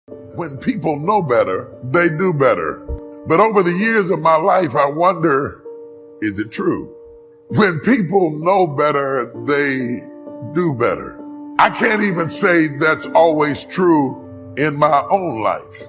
When people know better, they do better. But over the years of my life, I wonder, is it true? When people know better, they do better. I can't even say that's always true in my own life.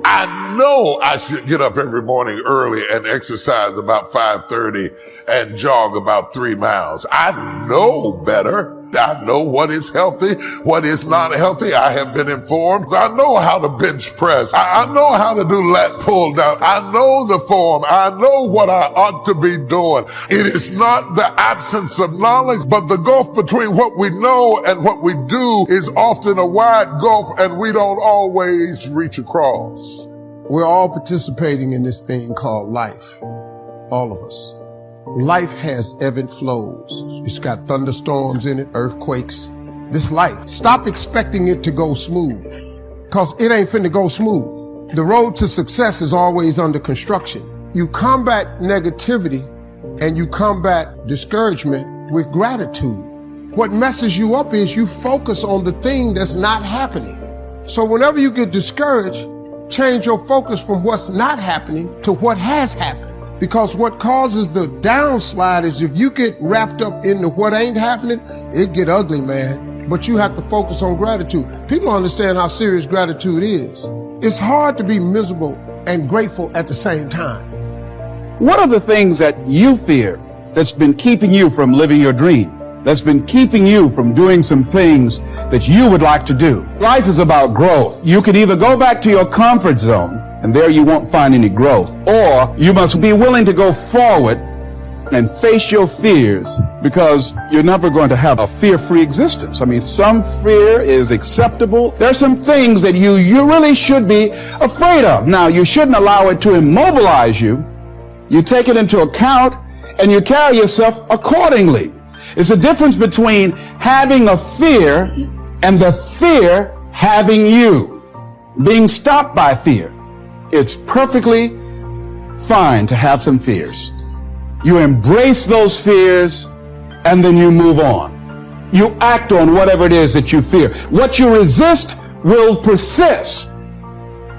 I know I should get up every morning early and exercise about 5:30 and jog about 3 miles. I know better. I know what is healthy, what is not healthy. I have been informed. I know how to bench press. I know how to do lat pull down. I know the form. I know what I ought to be doing. It is not the absence of knowledge, but the gulf between what we know and what we do is often a wide gulf, and we don't always reach across. We're all participating in this thing called life. All of us. Life has ebb and flows. It's got thunderstorms in it, earthquakes. This life. Stop expecting it to go smooth, because it ain't finna go smooth. The road to success is always under construction. You combat negativity and you combat discouragement with gratitude. What messes you up is you focus on the thing that's not happening. So whenever you get discouraged, change your focus from what's not happening to what has happened. Because what causes the downslide is if you get wrapped up into what ain't happening, it get ugly, man. But you have to focus on gratitude. People don't understand how serious gratitude is. It's hard to be miserable and grateful at the same time. What are the things that you fear that's been keeping you from living your dream? That's been keeping you from doing some things that you would like to do? Life is about growth. You can either go back to your comfort zone, and there you won't find any growth, or you must be willing to go forward and face your fears, because you're never going to have a fear-free existence. I mean, some fear is acceptable. There's some things that you really should be afraid of. Now, you shouldn't allow it to immobilize you. You take it into account and you carry yourself accordingly. It's a difference between having a fear and the fear having you. Being stopped by fear. It's perfectly fine to have some fears. You embrace those fears and then you move on. You act on whatever it is that you fear. What you resist will persist.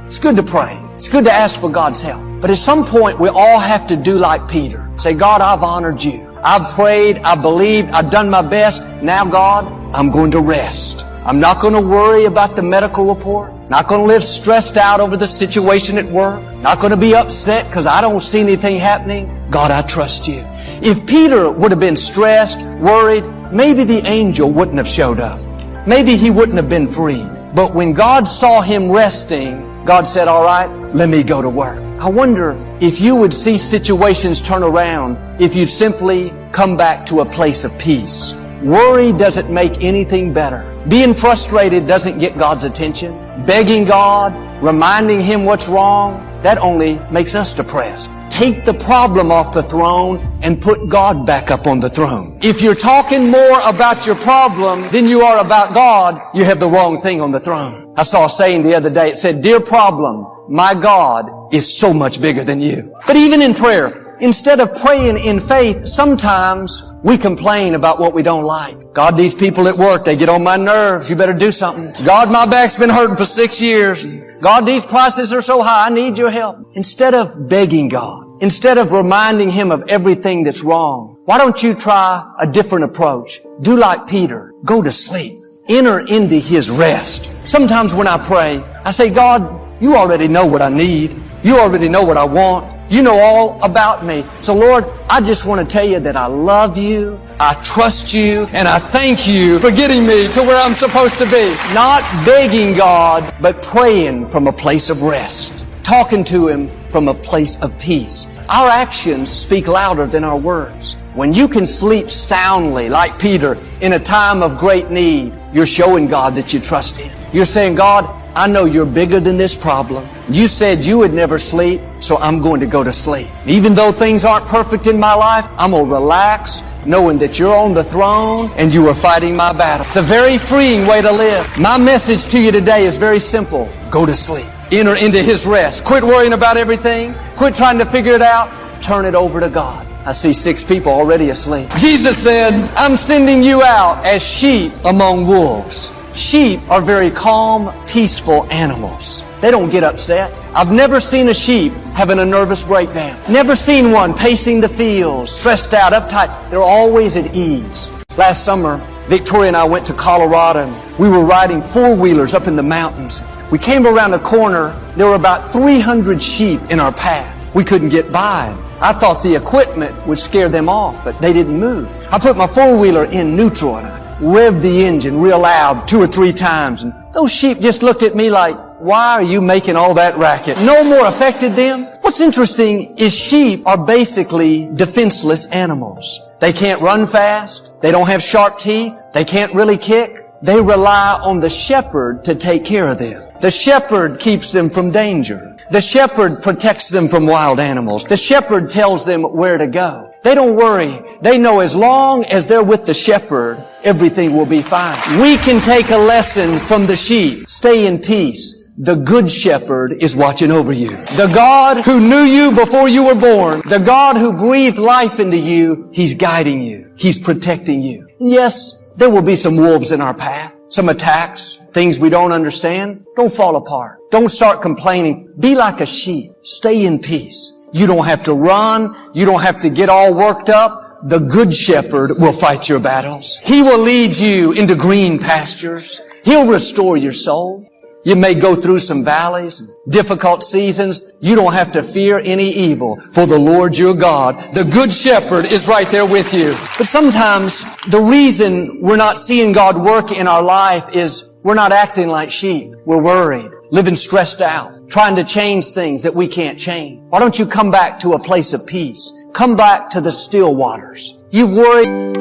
It's good to pray. It's good to ask for God's help. But at some point, we all have to do like Peter. Say, God, I've honored you. I've prayed, I've believed, I've done my best. Now, God, I'm going to rest. I'm not going to worry about the medical report. Not going to live stressed out over the situation at work. Not going to be upset because I don't see anything happening. God, I trust you. If Peter would have been stressed, worried, maybe the angel wouldn't have showed up. Maybe he wouldn't have been freed. But when God saw him resting, God said, all right, let me go to work. I wonder if you would see situations turn around if you'd simply come back to a place of peace. Worry doesn't make anything better. Being frustrated doesn't get God's attention. Begging God, reminding Him what's wrong, that only makes us depressed. Take the problem off the throne and put God back up on the throne. If you're talking more about your problem than you are about God, you have the wrong thing on the throne. I saw a saying the other day. It said, "Dear problem, my God is so much bigger than you." But even in prayer, instead of praying in faith, sometimes we complain about what we don't like. God, these people at work, they get on my nerves. You better do something. God, my back's been hurting for 6 years. God, these prices are so high. I need your help. Instead of begging God, instead of reminding Him of everything that's wrong, why don't you try a different approach? Do like Peter. Go to sleep. Enter into His rest. Sometimes when I pray, I say, God, you already know what I need. You already know what I want. You know all about me. So Lord, I just want to tell you that I love you, I trust you, and I thank you for getting me to where I'm supposed to be. Not begging God, but praying from a place of rest. Talking to Him from a place of peace. Our actions speak louder than our words. When you can sleep soundly, like Peter, in a time of great need, you're showing God that you trust Him. You're saying, God, I know you're bigger than this problem. You said you would never sleep, so I'm going to go to sleep. Even though things aren't perfect in my life, I'm going to relax, knowing that you're on the throne and you are fighting my battle. It's a very freeing way to live. My message to you today is very simple. Go to sleep. Enter into His rest. Quit worrying about everything. Quit trying to figure it out. Turn it over to God. I see 6 people already asleep. Jesus said, I'm sending you out as sheep among wolves. Sheep are very calm, peaceful animals. They don't get upset. I've never seen a sheep having a nervous breakdown. Never seen one pacing the fields, stressed out, uptight. They're always at ease. Last summer, Victoria and I went to Colorado and we were riding four-wheelers up in the mountains. We came around a corner. There were about 300 sheep in our path. We couldn't get by. I thought the equipment would scare them off, but they didn't move. I put my four-wheeler in neutral and I revved the engine real loud 2 or 3 times, and those sheep just looked at me like, why are you making all that racket? No more affected them. What's interesting is sheep are basically defenseless animals. They can't run fast. They don't have sharp teeth. They can't really kick. They rely on the shepherd to take care of them. The shepherd keeps them from danger. The shepherd protects them from wild animals. The shepherd tells them where to go. They don't worry. They know as long as they're with the shepherd, everything will be fine. We can take a lesson from the sheep. Stay in peace. The good shepherd is watching over you. The God who knew you before you were born, the God who breathed life into you, He's guiding you. He's protecting you. Yes, there will be some wolves in our path, some attacks, things we don't understand. Don't fall apart. Don't start complaining. Be like a sheep. Stay in peace. You don't have to run. You don't have to get all worked up. The good shepherd will fight your battles. He will lead you into green pastures. He'll restore your soul. You may go through some valleys and difficult seasons. You don't have to fear any evil, for the Lord your God, the good shepherd, is right there with you. But sometimes the reason we're not seeing God work in our life is we're not acting like sheep. We're worried, living stressed out, trying to change things that we can't change. Why don't you come back to a place of peace? Come back to the still waters. You've worried.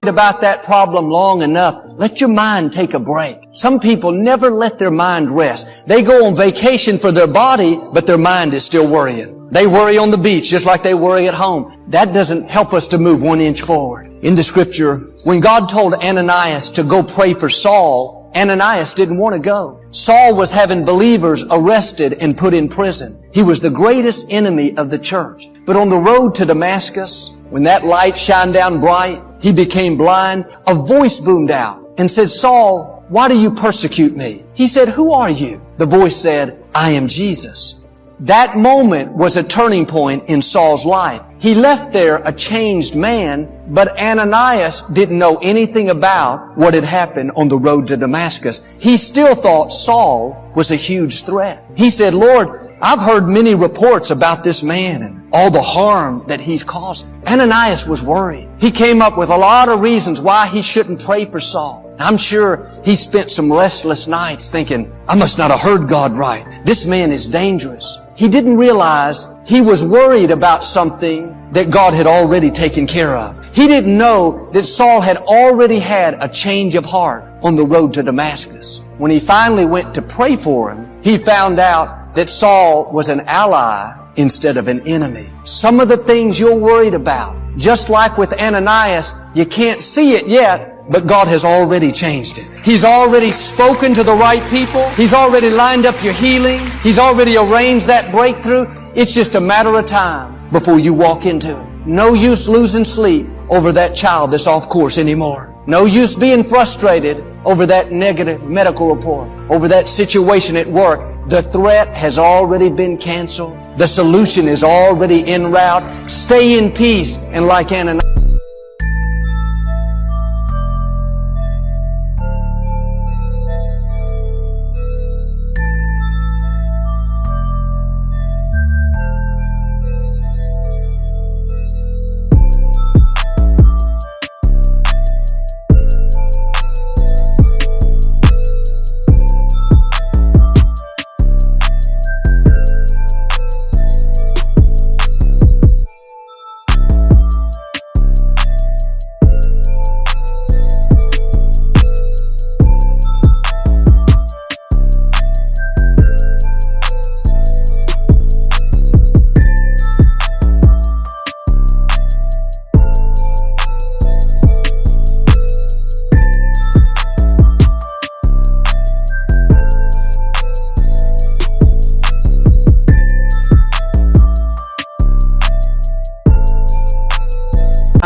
About that problem long enough, let your mind take a break. Some people never let their mind rest. They go on vacation for their body, but their mind is still worrying. They worry on the beach just like they worry at home. That doesn't help us to move 1 inch forward. In the scripture, when God told Ananias to go pray for Saul, Ananias didn't want to go. Saul was having believers arrested and put in prison. He was the greatest enemy of the church. But on the road to Damascus, when that light shined down bright, he became blind. A voice boomed out and said, Saul, why do you persecute me? He said, who are you? The voice said, I am Jesus. That moment was a turning point in Saul's life. He left there a changed man, but Ananias didn't know anything about what had happened on the road to Damascus. He still thought Saul was a huge threat. He said, Lord, I've heard many reports about this man and all the harm that he's causing. Ananias was worried. He came up with a lot of reasons why he shouldn't pray for Saul. I'm sure he spent some restless nights thinking, I must not have heard God right. This man is dangerous. He didn't realize he was worried about something that God had already taken care of. He didn't know that Saul had already had a change of heart on the road to Damascus. When he finally went to pray for him, he found out that Saul was an ally instead of an enemy. Some of the things you're worried about, just like with Ananias, you can't see it yet, but God has already changed it. He's already spoken to the right people. He's already lined up your healing. He's already arranged that breakthrough. It's just a matter of time before you walk into it. No use losing sleep over that child that's off course anymore. No use being frustrated over that negative medical report, over that situation at work. The threat has already been canceled. The solution is already en route. Stay in peace, and like Ananias,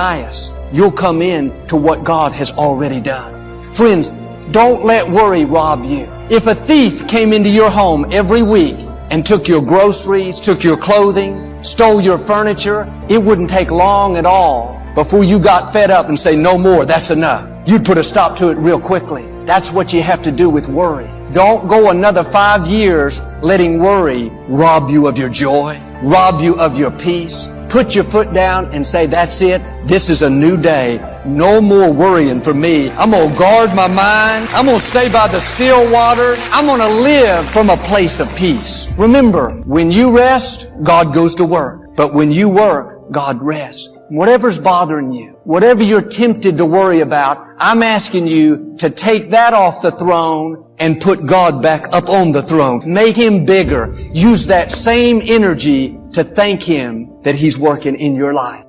deny us, you'll come in to what God has already done. Friends, don't let worry rob you. If a thief came into your home every week and took your groceries, took your clothing, stole your furniture, it wouldn't take long at all before you got fed up and say, no more, that's enough. You'd put a stop to it real quickly. That's what you have to do with worry. Don't go another 5 years letting worry rob you of your joy, rob you of your peace. Put your foot down and say, that's it. This is a new day. No more worrying for me. I'm going to guard my mind. I'm going to stay by the still waters. I'm going to live from a place of peace. Remember, when you rest, God goes to work. But when you work, God rests. Whatever's bothering you, whatever you're tempted to worry about, I'm asking you to take that off the throne and put God back up on the throne. Make Him bigger. Use that same energy to thank Him that He's working in your life.